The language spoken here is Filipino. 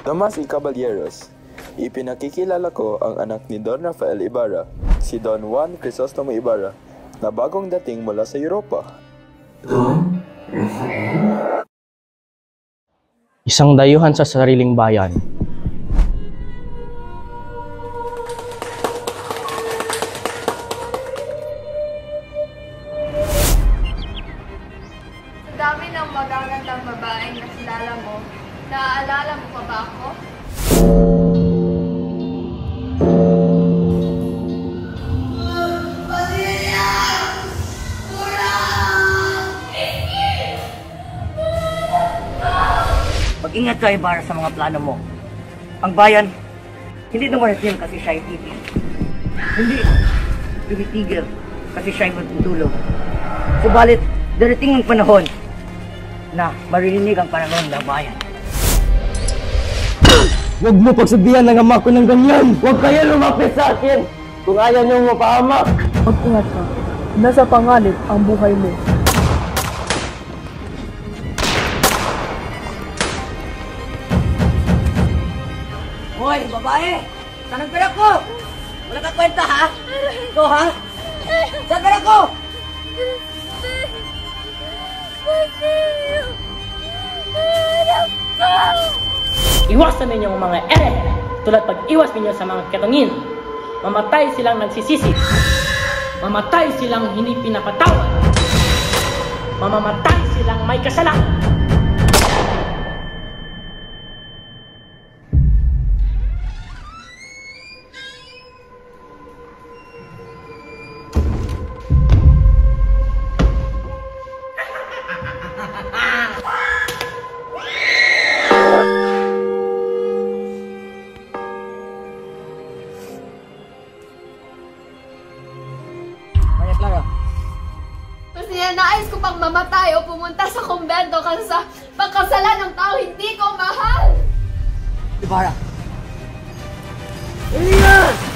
Tomas y Caballeros, ipinakikilala ko ang anak ni Don Rafael Ibarra, si Don Juan Crisostomo Ibarra, na bagong dating mula sa Europa. Don Rafael? Isang dayuhan sa sariling bayan. Sa dami ng magagandang babaeng nakilala mo, naaalala mo pa ba ako? Mag-ingat ka, Ibarra, sa mga plano mo. Ang bayan, hindi dumarating kasi siya'y titig. Hindi tumitigil kasi siya'y magtutulog. Subalit, darating ang panahon na maririnig ang panahon ng bayan. Huwag mo pagsabihan ng ama ko ng ganyan! Huwag kayo lumapit sa akin! Kung ayaw niyong mapahamak! Mag-ingat ka. Nasa panganib ang buhay mo. Hoy, babae! Saan ang pera ko? Wala ka kwenta, ha? Ito, ha? Saan pera ko? Iwasan ninyo ang mga ere, tulad pag-iwas ninyo sa mga ketongin. Mamatay silang nagsisisi. Mamatay silang hindi pinapatawad. Mamamatay silang may kasalanan. Kasi nais ko pang mamatay o pumunta sa kumbento kasi sa pagkasalan ng tao hindi ko mahal! Ibarra! Elias!